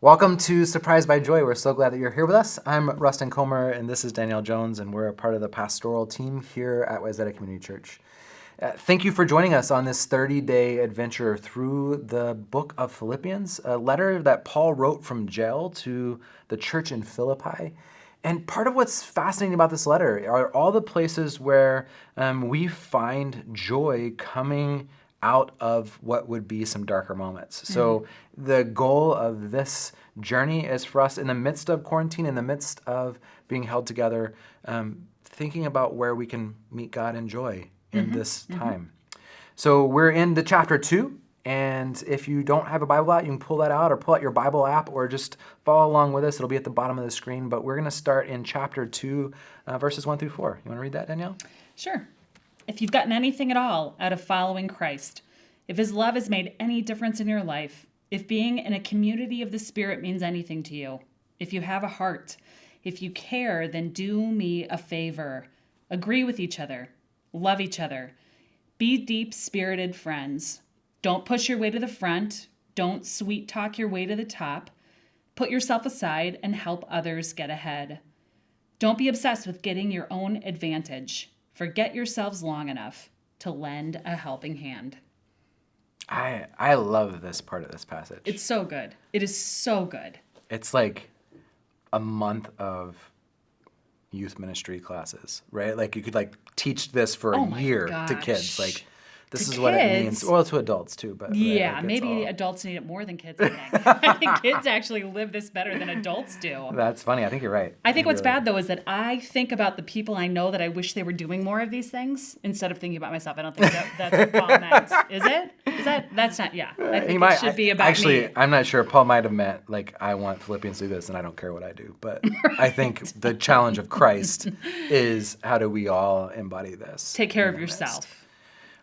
Welcome to Surprised by Joy. We're so glad that you're here with us. I'm Rustin Comer, and this is Danielle Jones, and we're a part of the pastoral team here at Wayzata Community Church. Thank you for joining us on this 30-day adventure through the book of Philippians, a letter that Paul wrote from jail to the church in Philippi. And part of what's fascinating about this letter are all the places where we find joy coming out of what would be some darker moments. So the goal of this journey is for us in the midst of quarantine, in the midst of being held together, thinking about where we can meet God in joy in this time. So we're in the chapter 2, and if you don't have a Bible out, you can pull that out or pull out your Bible app or just follow along with us. It'll be at the bottom of the screen, but we're going to start in chapter 2, verses 1 through 4. You want to read that, Danielle? Sure. If you've gotten anything at all out of following Christ, if his love has made any difference in your life, if being in a community of the Spirit means anything to you, if you have a heart, if you care, then do me a favor. Agree with each other. Love each other. Be deep-spirited friends. Don't push your way to the front. Don't sweet talk your way to the top. Put yourself aside and help others get ahead. Don't be obsessed with getting your own advantage. Forget yourselves long enough to lend a helping hand. I love this part of this passage. It's so good. It is so good. It's like a month of youth ministry classes, right? Like you could like teach this for a year to kids. Like this is what it means. Well, to adults too, but yeah, maybe adults need it more than kids, I think. I think kids actually live this better than adults do. That's funny. I think you're right. I think what's bad though is that I think about the people I know that I wish they were doing more of these things instead of thinking about myself. I don't think that's what Paul meant. Is it? That's not, yeah. I think it should be about actually, me. I'm not sure. Paul might have meant like, I want Philippians to do this and I don't care what I do. But right. I think the challenge of Christ is how do we all embody this? Take care of yourself.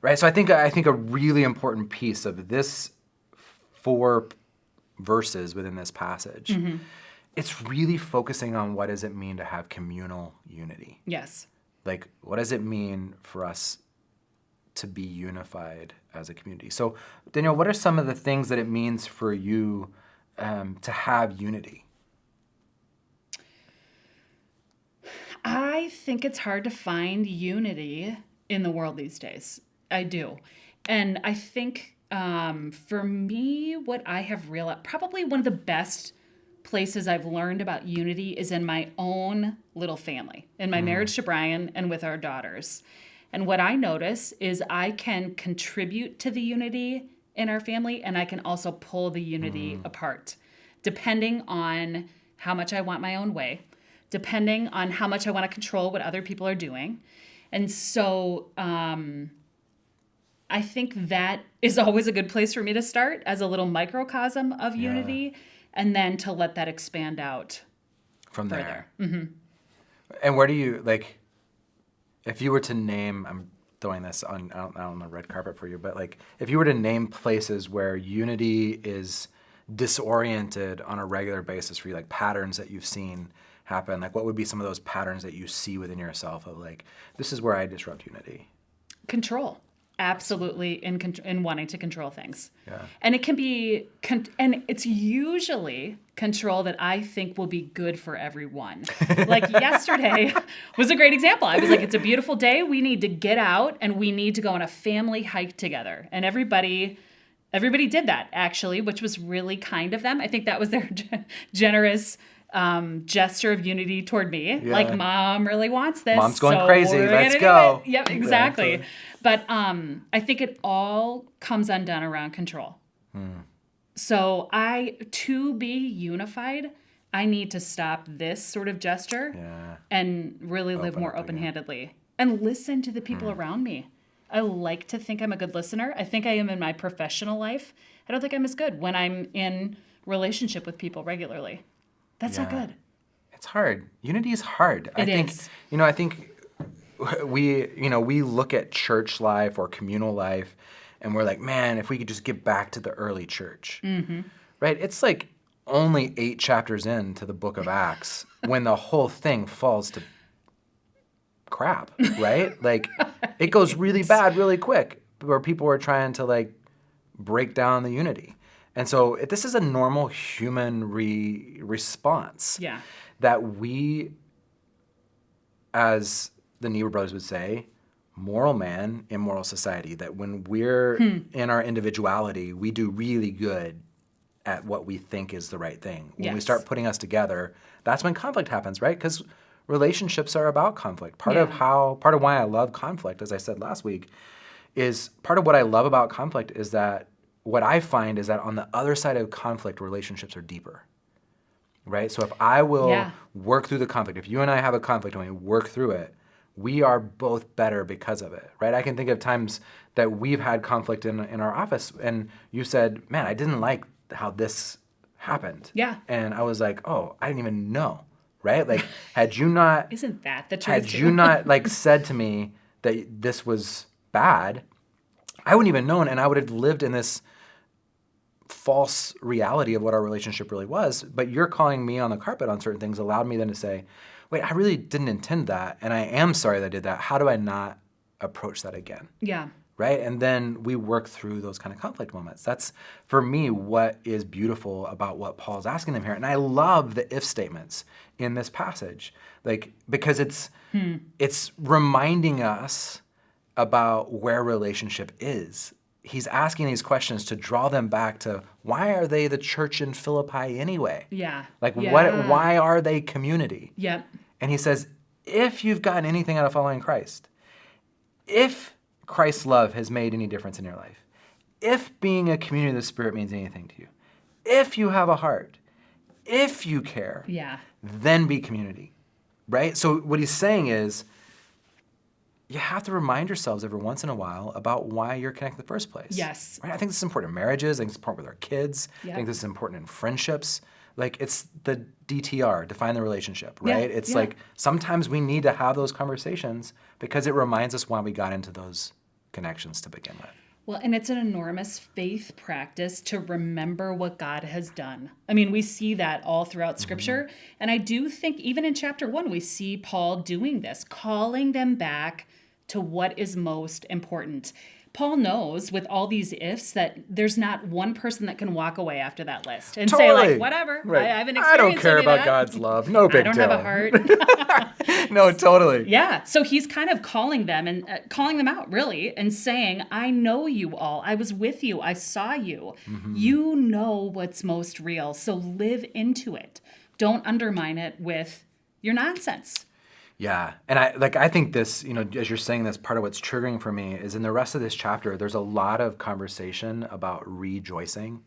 Right, so I think a really important piece of this 4 verses within this passage, it's really focusing on what does it mean to have communal unity. Yes. Like, what does it mean for us to be unified as a community? So, Danielle, what are some of the things that it means for you to have unity? I think it's hard to find unity in the world these days. I do. And I think for me, what I have realized, probably one of the best places I've learned about unity is in my own little family, in my marriage to Brian and with our daughters. And what I notice is I can contribute to the unity in our family, and I can also pull the unity apart, depending on how much I want my own way, depending on how much I want to control what other people are doing. And so I think that is always a good place for me to start as a little microcosm of unity, and then to let that expand out from further. there. And where do you, like, if you were to name, I'm throwing this on the red carpet for you, but like, if you were to name places where unity is disoriented on a regular basis for you, like patterns that you've seen happen, like what would be some of those patterns that you see within yourself of like, this is where I disrupt unity? Control. Absolutely in wanting to control things. Yeah. And it can be, and it's usually control that I think will be good for everyone. Like yesterday was a great example. I was like, it's a beautiful day. We need to get out and we need to go on a family hike together. And everybody did that actually, which was really kind of them. I think that was their generous gesture of unity toward me. Yeah. Like, Mom really wants this. Mom's going crazy. Let's go. Yep, exactly. Yeah, but I think it all comes undone around control. So to be unified, I need to stop this sort of gesture and really live more open-handedly and listen to the people around me. I like to think I'm a good listener. I think I am in my professional life. I don't think I'm as good when I'm in relationship with people regularly. That's not good. It's hard. Unity is hard. I think we look at church life or communal life and we're like, man, if we could just get back to the early church, right? It's like only 8 chapters into the book of Acts when the whole thing falls to crap, right? Like it goes really bad really quick where people are trying to like break down the unity. And so this is a normal human response Yeah. that we, as the Niebuhr brothers would say, moral man, immoral society, that when we're in our individuality, we do really good at what we think is the right thing. When we Yes. start putting us together, that's when conflict happens, right? Because relationships are about conflict. Part of why I love conflict, as I said last week, is part of what I love about conflict is that what I find is that on the other side of conflict, relationships are deeper, right? So if I will work through the conflict, if you and I have a conflict and we work through it, we are both better because of it, right? I can think of times that we've had conflict in our office, and you said, man, I didn't like how this happened. Yeah. And I was like, oh, I didn't even know, right? Like, had you not... Isn't that the truth? Had you not, like, said to me that this was bad, I wouldn't even known, and I would have lived in this false reality of what our relationship really was. But you're calling me on the carpet on certain things allowed me then to say, wait, I really didn't intend that, and I am sorry that I did that. How do I not approach that again? Yeah. Right? And then we work through those kind of conflict moments. That's, for me, what is beautiful about what Paul's asking them here. And I love the if statements in this passage, like, because it's reminding us about where relationship is. He's asking these questions to draw them back to, why are they the church in Philippi anyway? Yeah. Like, why are they community? Yep. And he says, if you've gotten anything out of following Christ, if Christ's love has made any difference in your life, if being a community of the Spirit means anything to you, if you have a heart, if you care, then be community, right? So what he's saying is, you have to remind yourselves every once in a while about why you're connected in the first place. Yes. Right? I think this is important in marriages. I think it's important with our kids. Yep. I think this is important in friendships. Like, it's the DTR, define the relationship, right? It's like sometimes we need to have those conversations because it reminds us why we got into those connections to begin with. Well, and it's an enormous faith practice to remember what God has done. I mean, we see that all throughout Scripture. And I do think even in chapter 1, we see Paul doing this, calling them back to what is most important. Paul knows with all these ifs that there's not one person that can walk away after that list and say, like, whatever, right. I haven't I experienced don't care any of about that. God's love. No big deal. I don't have a heart. No, totally. Yeah. So he's kind of calling them and calling them out, really, and saying, I know you all. I was with you. I saw you. You know what's most real. So live into it. Don't undermine it with your nonsense. Yeah. And I think this, as you're saying this, part of what's triggering for me is in the rest of this chapter, there's a lot of conversation about rejoicing.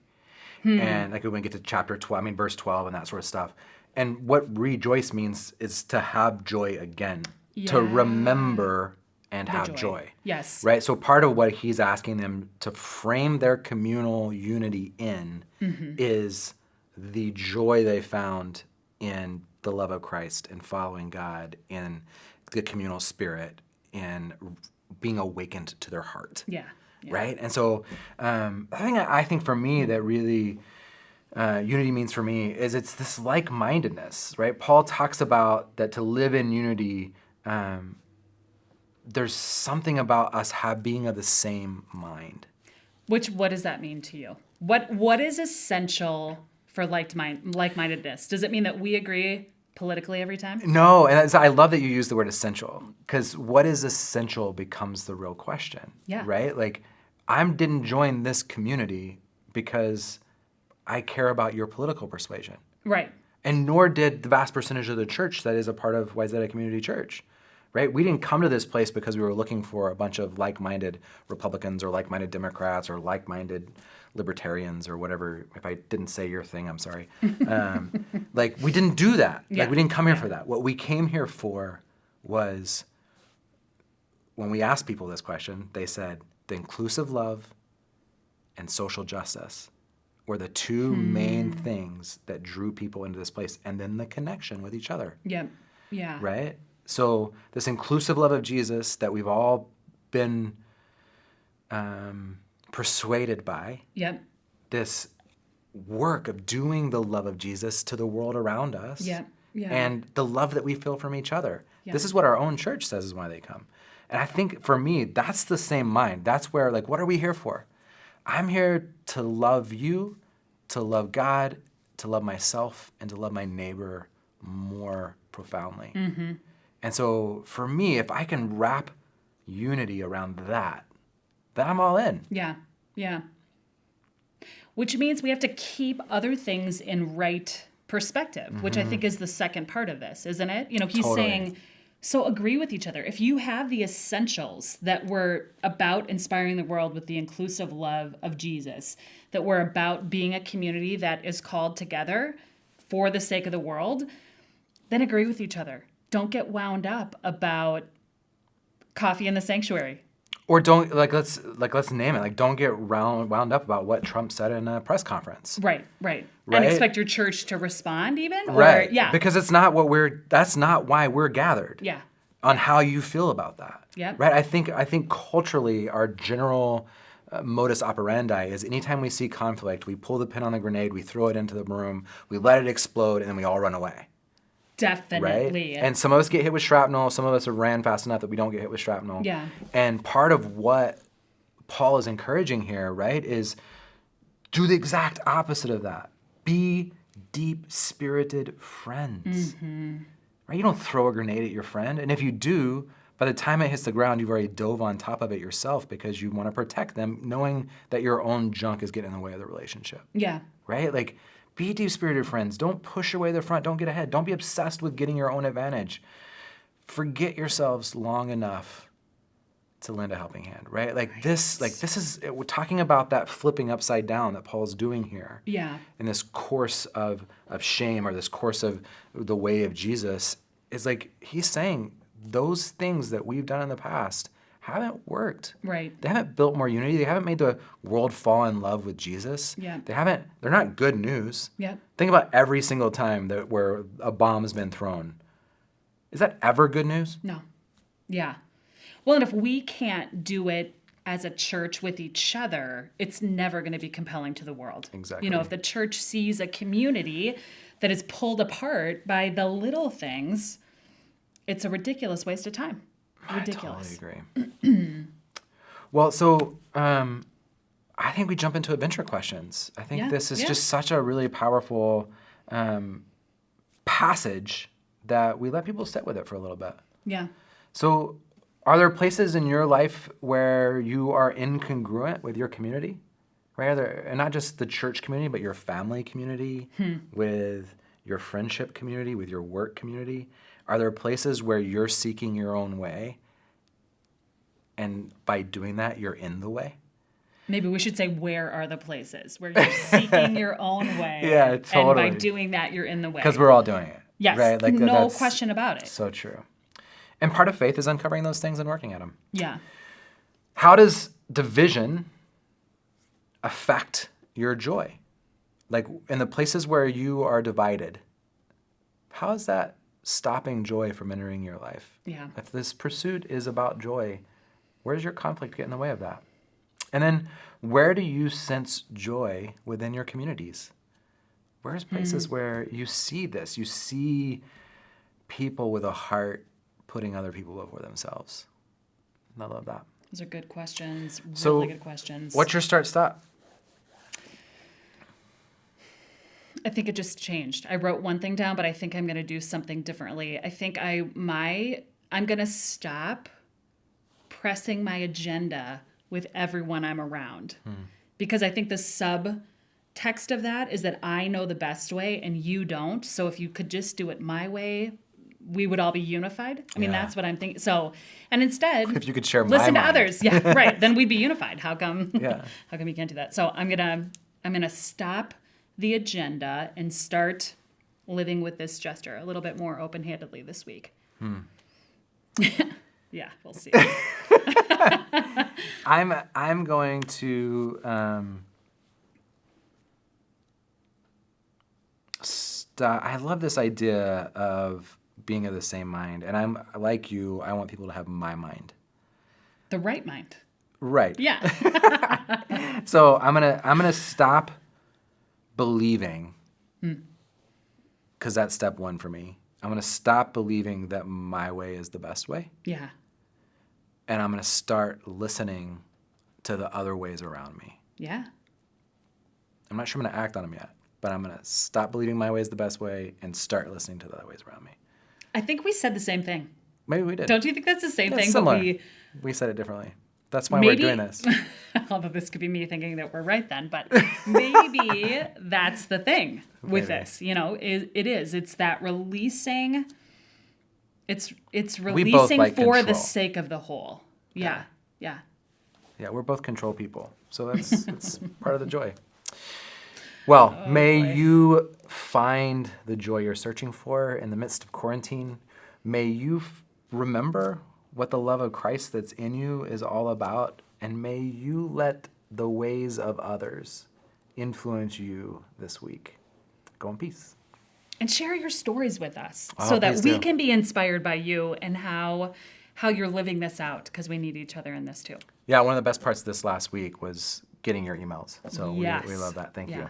And like when we get to chapter 12, verse 12 and that sort of stuff. And what rejoice means is to have joy again, to remember and have joy. Yes. Right? So part of what he's asking them to frame their communal unity in is the joy they found in the love of Christ and following God in the communal spirit and being awakened to their heart. Yeah. Right? And so I think for me that really unity means for me is it's this like-mindedness, right? Paul talks about that to live in unity, there's something about us being of the same mind. What does that mean to you? What is essential for like-mindedness? Does it mean that we agree politically every time? No, and I love that you use the word essential, because what is essential becomes the real question, right? Like, I didn't join this community because I care about your political persuasion. Right. And nor did the vast percentage of the church that is a part of Wayzata Community Church, right? We didn't come to this place because we were looking for a bunch of like-minded Republicans or like-minded Democrats or like-minded libertarians or whatever. If I didn't say your thing, I'm sorry. Like, we didn't do that. Like, we didn't come here for that. What we came here for was, when we asked people this question, they said the inclusive love and social justice were the two main things that drew people into this place, and then the connection with each other. Yep. Yeah. Right? So this inclusive love of Jesus that we've all been persuaded by, this work of doing the love of Jesus to the world around us, and the love that we feel from each other. This is what our own church says is why they come. And I think for me, that's the same mind. That's where, like, what are we here for? I'm here to love you to love God, to love myself, and to love my neighbor more profoundly. And so for me, if I can wrap unity around that, then I'm all in. Yeah. Yeah. Which means we have to keep other things in right perspective, which I think is the second part of this, isn't it? You know, he's Totally. saying, so agree with each other. If you have the essentials that we're about inspiring the world with the inclusive love of Jesus, that we're about being a community that is called together for the sake of the world, then agree with each other. Don't get wound up about coffee in the sanctuary. Or don't let's name it. Like, don't get wound up about what Trump said in a press conference. Right. And Right? expect your church to respond even? Right. Or, yeah. Because that's not why we're gathered. Yeah. On how you feel about that. Yep. Right? I think culturally our general modus operandi is anytime we see conflict, we pull the pin on the grenade, we throw it into the room, we let it explode, and then we all run away. Definitely. Right? And some of us get hit with shrapnel, some of us have ran fast enough that we don't get hit with shrapnel. Yeah. And part of what Paul is encouraging here, right, is do the exact opposite of that. Be deep-spirited friends. Right? You don't throw a grenade at your friend. And if you do, by the time it hits the ground, you've already dove on top of it yourself because you want to protect them, knowing that your own junk is getting in the way of the relationship. Yeah. Right? Like, be deep-spirited friends. Don't push away the front. Don't get ahead. Don't be obsessed with getting your own advantage. Forget yourselves long enough to lend a helping hand, right? This is, we're talking about that flipping upside down that Paul's doing here. Yeah. In this course of shame, or this course of the way of Jesus, is like he's saying those things that we've done in the past haven't worked. Right. They haven't built more unity. They haven't made the world fall in love with Jesus. Yeah. They're not good news. Yep. Think about every single time where a bomb has been thrown. Is that ever good news? No. Yeah. Well, and if we can't do it as a church with each other, it's never going to be compelling to the world. Exactly. You know, if the church sees a community that is pulled apart by the little things, it's a ridiculous waste of time. Ridiculous. I totally agree. Well, so I think we jump into adventure questions. I think this is just such a really powerful passage that we let people sit with it for a little bit. Yeah. So are there places in your life where you are incongruent with your community? Right? And not just the church community, but your family community, with your friendship community, with your work community? Are there places where you're seeking your own way, and by doing that, you're in the way? Maybe we should say, where are the places where you're seeking your own way? Yeah, totally. And by doing that, you're in the way. Because we're all doing it. Yes, right? Like, no that's question about it. So true. And part of faith is uncovering those things and working at them. Yeah. How does division affect your joy? Like, in the places where you are divided, how is that stopping joy from entering your life? Yeah. If this pursuit is about joy, where does your conflict get in the way of that? And then, where do you sense joy within your communities? Where's places where you see this? You see people with a heart putting other people before themselves. And I love that. Those are good questions. So, really good questions. What's your start-stop? I think it just changed. I wrote one thing down, but I think I'm going to do something differently. I think I'm going to stop pressing my agenda with everyone I'm around. Because I think the subtext of that is that I know the best way and you don't. So if you could just do it my way, we would all be unified. I mean, that's what I'm thinking. So, and instead, If you could share my listen to mind. others. Yeah, right. Then we'd be unified. How come? Yeah. How come you can't do that? So I'm gonna stop the agenda and start living with this gesture a little bit more open-handedly this week. Yeah, we'll see. I'm going to stop. I love this idea of being of the same mind, and I'm like you. I want people to have my mind. The right mind. Right. Yeah. So I'm gonna stop believing, because that's step one for me. I'm gonna stop believing that my way is the best way, Yeah. and I'm gonna start listening to the other ways around me. Yeah. I'm not sure I'm going to act on them yet, but I'm going to stop believing my way is the best way and start listening to the other ways around me. I think we said the same thing. Maybe we did. Don't you think that's the same Yeah, thing? similar. But we said it differently. That's why we're doing this. Although this could be me thinking that we're right then, but maybe that's the thing with this. It is. It's that releasing. It's releasing like for control. the sake of the whole. Yeah. Yeah, we're both control people. So it's part of the joy. Well, may you find the joy you're searching for in the midst of quarantine. May you remember what the love of Christ that's in you is all about, and may you let the ways of others influence you this week. Go in peace. And share your stories with us Oh, so that please we do. can be inspired by you and how you're living this out, because we need each other in this too. Yeah, one of the best parts of this last week was getting your emails. So Yes. we love that. Thank Yeah. you.